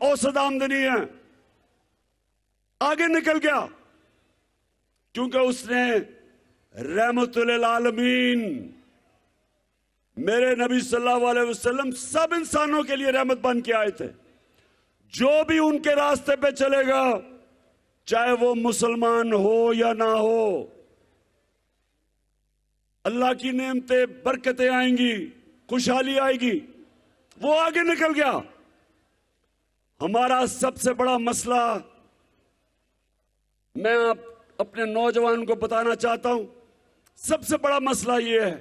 औसत आमदनी है, आगे निकल गया क्योंकि उसने रहमतुल आलमीन मेरे नबी सल्लल्लाहु अलैहि वसल्लम सब इंसानों के लिए रहमत बन के आए थे। जो भी उनके रास्ते पे चलेगा, चाहे वो मुसलमान हो या ना हो, अल्लाह की नेमतें, बरकतें आएंगी, खुशहाली आएगी। वो आगे निकल गया। हमारा सबसे बड़ा मसला, मैं अपने नौजवान को बताना चाहता हूं, सबसे बड़ा मसला यह है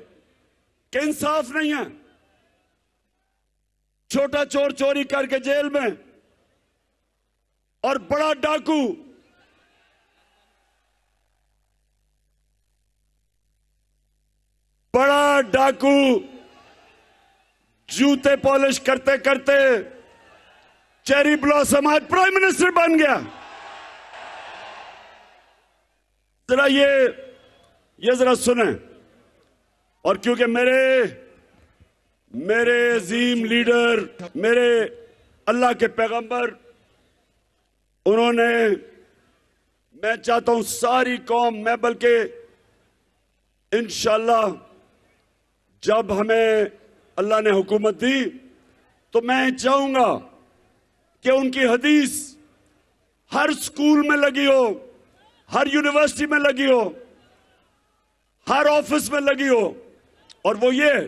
कि इंसाफ नहीं है। छोटा चोर चोरी करके जेल में और बड़ा डाकू जूते पॉलिश करते करते चेरी ब्लॉसम आज प्राइम मिनिस्टर बन गया। जरा ये जरा सुने। और क्योंकि मेरे अजीम लीडर, मेरे अल्लाह के पैगंबर, उन्होंने, मैं चाहता हूं सारी कौम, मैं बल्कि इंशाअल्लाह जब हमें अल्लाह ने हुकूमत दी तो मैं चाहूंगा कि उनकी हदीस हर स्कूल में लगी हो, हर यूनिवर्सिटी में लगी हो, हर ऑफिस में लगी हो। और वो ये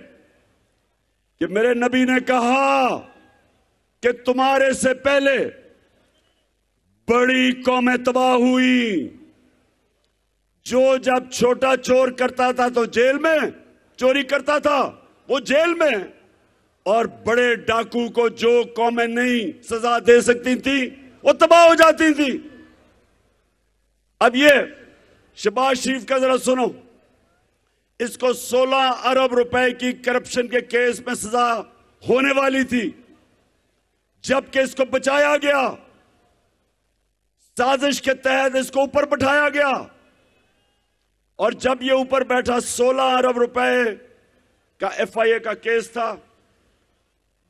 कि मेरे नबी ने कहा कि तुम्हारे से पहले बड़ी कौमें तबाह हुई। जो जब छोटा चोर करता था तो जेल में चोरी करता था, वो जेल में, और बड़े डाकू को जो कौमें नहीं सजा दे सकती थी वो तबाह हो जाती थी। अब ये शहबाज शरीफ का जरा सुनो। इसको 16 अरब रुपए की करप्शन के केस में सजा होने वाली थी, जबकि इसको बचाया गया, साजिश के तहत इसको ऊपर बैठाया गया। और जब ये ऊपर बैठा, 16 अरब रुपए का FIA का केस था।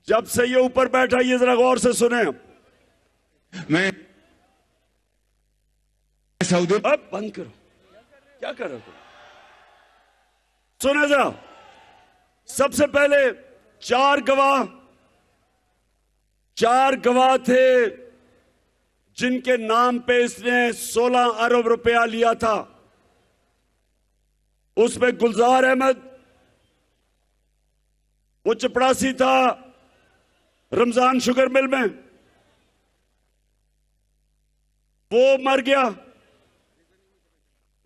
जब से ये ऊपर बैठा, ये जरा गौर से सुने। मैं सऊदी, अब बंद करो, क्या कर रहे हो? सुने जरा। सबसे पहले चार गवाह थे जिनके नाम पे इसने 16 अरब रुपया लिया था। उसमें गुलजार अहमद, वो चपड़ासी था रमजान शुगर मिल में, वो मर गया,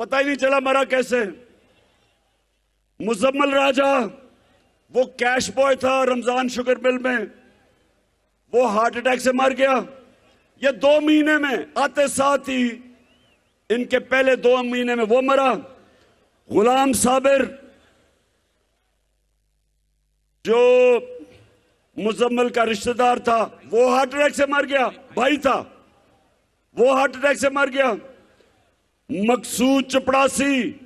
पता ही नहीं चला मरा कैसे। मुजम्मल राजा, वो कैश बॉय था रमजान शुगर मिल में, वो हार्ट अटैक से मर गया। ये 2 महीने में आते साथ ही, इनके पहले 2 महीने में वो मरा। गुलाम साबिर, जो मुजम्मल का रिश्तेदार था, वो हार्ट अटैक से मर गया, भाई था, वो हार्ट अटैक से मर गया। मकसूद चपड़ासी,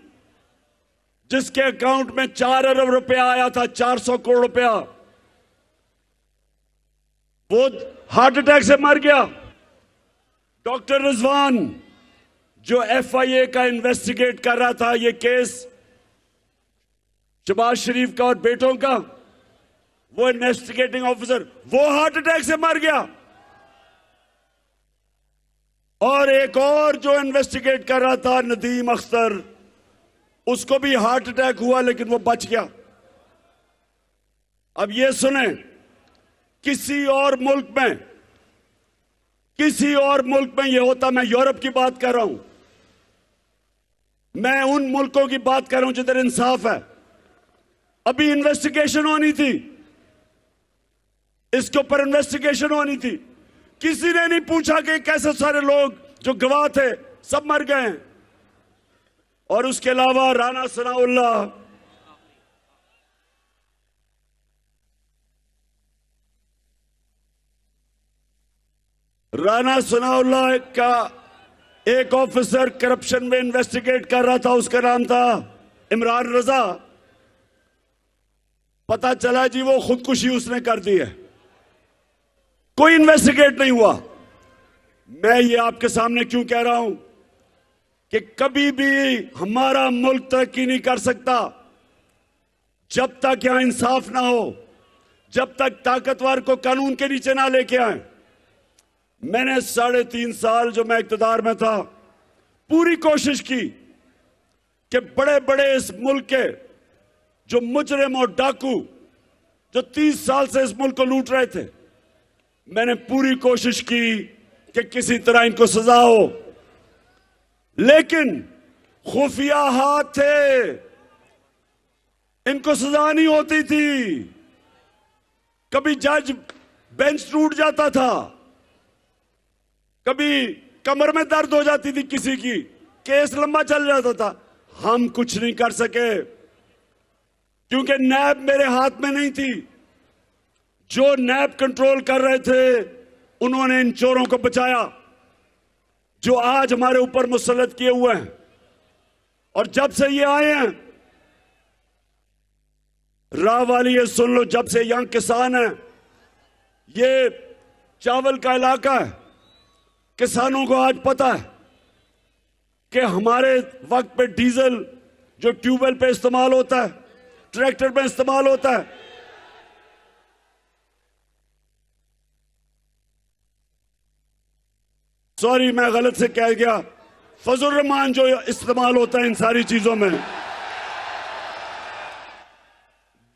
जिसके अकाउंट में 4 अरब रुपया आया था, 400 करोड़ रुपया, वो हार्ट अटैक से मर गया। डॉक्टर रिजवान, जो FIA का इन्वेस्टिगेट कर रहा था ये केस शहबाज शरीफ का और बेटों का, वो इन्वेस्टिगेटिंग ऑफिसर, वो हार्ट अटैक से मर गया। और एक और जो इन्वेस्टिगेट कर रहा था, नदीम अख्तर, उसको भी हार्ट अटैक हुआ लेकिन वो बच गया। अब ये सुने, किसी और मुल्क में ये होता, मैं यूरोप की बात कर रहा हूं, मैं उन मुल्कों की बात कर रहा हूं जिधर इंसाफ है। अभी इन्वेस्टिगेशन होनी थी, इसके ऊपर इन्वेस्टिगेशन होनी थी। किसी ने नहीं पूछा कि कैसे सारे लोग जो गवाह थे सब मर गए हैं। और उसके अलावा राना सनाउल्लाह का एक ऑफिसर करप्शन में इन्वेस्टिगेट कर रहा था, उसका नाम था इमरान रजा। पता चला जी वो खुदकुशी उसने कर दी है। कोई इन्वेस्टिगेट नहीं हुआ। मैं ये आपके सामने क्यों कह रहा हूं कि कभी भी हमारा मुल्क तरक्की नहीं कर सकता जब तक यहां इंसाफ ना हो, जब तक ताकतवर को कानून के नीचे ना लेके आए। मैंने 3.5 साल जो मैं इख्तिदार में था, पूरी कोशिश की कि बड़े बड़े इस मुल्क के जो मुजरिम और डाकू जो 30 साल से इस मुल्क को लूट रहे थे, मैंने पूरी कोशिश की कि किसी तरह इनको सजा हो, लेकिन खुफिया हाथ थे, इनको सजा नहीं होती थी। कभी जज बेंच टूट जाता था, कभी कमर में दर्द हो जाती थी किसी की, केस लंबा चल जाता था। हम कुछ नहीं कर सके क्योंकि नैब मेरे हाथ में नहीं थी। जो नैब कंट्रोल कर रहे थे उन्होंने इन चोरों को बचाया जो आज हमारे ऊपर मुसल्लत किए हुए हैं। और जब से ये आए हैं, राह वाली ये सुन लो, जब से यहां किसान है, ये चावल का इलाका है, किसानों को आज पता है कि हमारे वक्त पे डीजल जो ट्यूबवेल पे इस्तेमाल होता है, ट्रैक्टर पे इस्तेमाल होता है, सॉरी मैं गलत से कह गया, फजल रहमान जो इस्तेमाल होता है इन सारी चीजों में,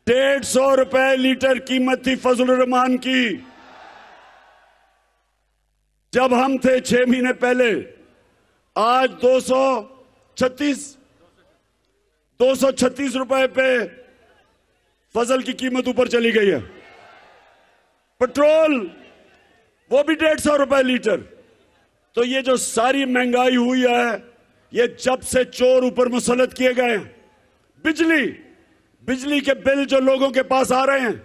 150 रुपए लीटर कीमत थी फजल रहमान की जब हम थे 6 महीने पहले। आज 236 रुपए पे फजल की कीमत ऊपर चली गई है। पेट्रोल वो भी 150 रुपए लीटर। तो ये जो सारी महंगाई हुई है, ये जब से चोर ऊपर मुसल्लत किए गए हैं। बिजली के बिल जो लोगों के पास आ रहे हैं,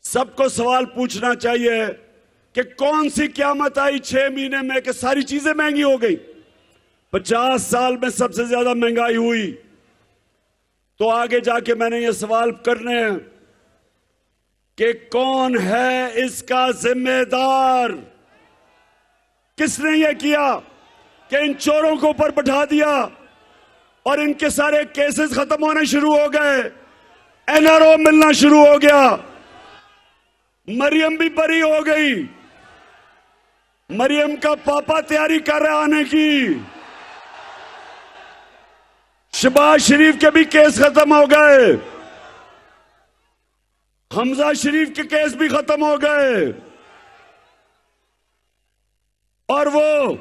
सबको सवाल पूछना चाहिए कि कौन सी क़यामत आई 6 महीने में कि सारी चीजें महंगी हो गई। 50 साल में सबसे ज्यादा महंगाई हुई। तो आगे जाके मैंने ये सवाल करने हैं कि कौन है इसका जिम्मेदार? किसने ये किया कि इन चोरों को ऊपर बैठा दिया और इनके सारे केसेस खत्म होने शुरू हो गए, एनआरओ मिलना शुरू हो गया, मरियम भी बरी हो गई, मरियम का पापा तैयारी कर रहा आने की, शहबाज शरीफ के भी केस खत्म हो गए, हमजा शरीफ के केस भी खत्म हो गए, और वो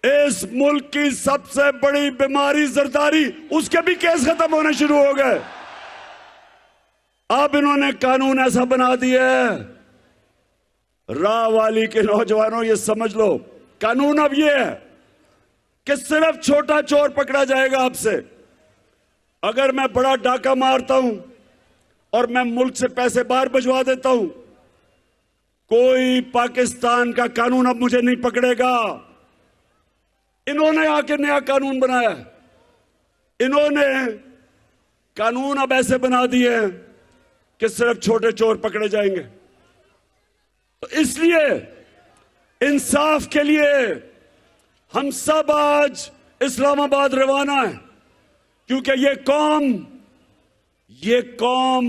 इस मुल्क की सबसे बड़ी बीमारी जरदारी, उसके भी केस खत्म होने शुरू हो गए। अब इन्होंने कानून ऐसा बना दिया है, राह वाली के नौजवानों ये समझ लो, कानून अब ये है कि सिर्फ छोटा चोर पकड़ा जाएगा आपसे। अगर मैं बड़ा डाका मारता हूं और मैं मुल्क से पैसे बाहर भिजवा देता हूं, कोई पाकिस्तान का कानून अब मुझे नहीं पकड़ेगा। इन्होंने आके नया कानून बनाया, इन्होंने कानून अब ऐसे बना दिए हैं कि सिर्फ छोटे चोर पकड़े जाएंगे। तो इसलिए इंसाफ के लिए हम सब आज इस्लामाबाद रवाना है, क्योंकि ये कौम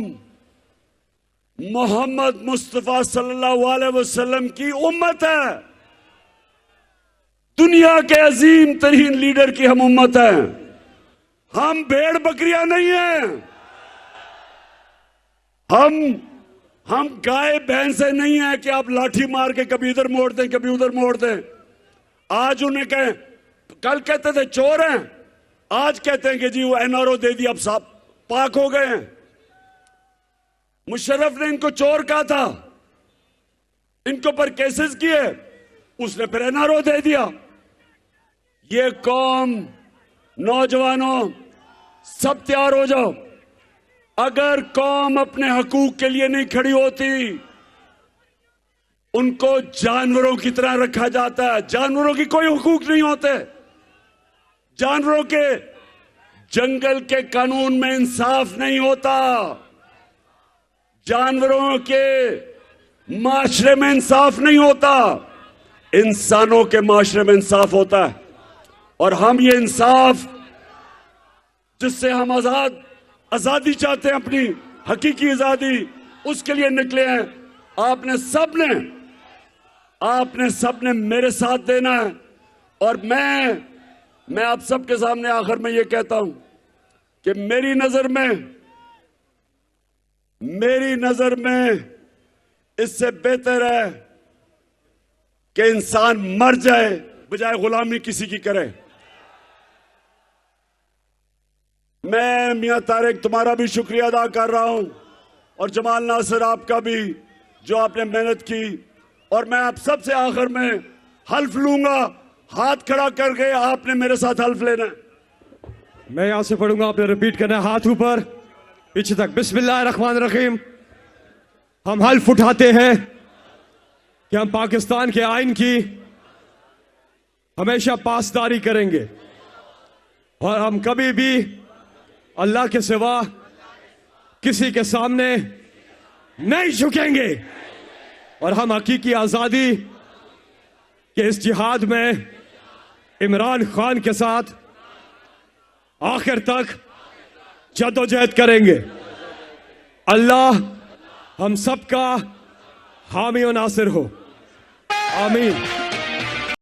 मोहम्मद मुस्तफा सल्लल्लाहु अलैहि वसल्लम की उम्मत है। दुनिया के अजीम तरीन लीडर की हम उम्मत हैं। हम भेड़ बकरियां नहीं हैं, हम गाय भैंसे नहीं है कि आप लाठी मार के कभी इधर मोड़ दें कभी उधर मोड़ दें। आज उन्हें कहें, कल कहते थे चोर हैं, आज कहते हैं कि जी वो एनआरओ दे दिया, अब साहब पाक हो गए हैं। मुशर्रफ ने इनको चोर कहा था, इनको पर केसेस किए, उसने फिर एनआरओ दे दिया। ये कौम, नौजवानों सब तैयार हो जाओ। अगर कौम अपने हकूक के लिए नहीं खड़ी होती, उनको जानवरों की तरह रखा जाता है। जानवरों की कोई हुकूक नहीं होते। जानवरों के जंगल के कानून में इंसाफ नहीं होता। जानवरों के माशरे में इंसाफ नहीं होता, इंसानों के माशरे में इंसाफ होता है। और हम ये इंसाफ जिससे हम आजादी चाहते हैं, अपनी हकीकी आजादी, उसके लिए निकले हैं। आपने सबने मेरे साथ देना है। और मैं आप सबके सामने आखिर में ये कहता हूं कि मेरी नजर में इससे बेहतर है कि इंसान मर जाए बजाय गुलामी किसी की करे। मैं मियां तारिक तुम्हारा भी शुक्रिया अदा कर रहा हूं, और जमाल नासिर आपका भी, जो आपने मेहनत की। और मैं आप सबसे आखिर में हल्फ लूंगा, हाथ खड़ा करके आपने मेरे साथ हल्फ लेना है। मैं यहां से पढ़ूंगा, आपने रिपीट करना है, हाथ ऊपर पीछे तक। बिस्मिल्लाहिर्रहमानिर्रहीम। हम हल्फ उठाते हैं कि हम पाकिस्तान के आइन की हमेशा पासदारी करेंगे और हम कभी भी अल्लाह के सिवा किसी के सामने नहीं झुकेंगे। और हम हकीकी आजादी के इस जिहाद में इमरान खान के साथ आखिर तक जद्दोजहद करेंगे। अल्लाह हम सबका हामी और नासिर हो। आमीन।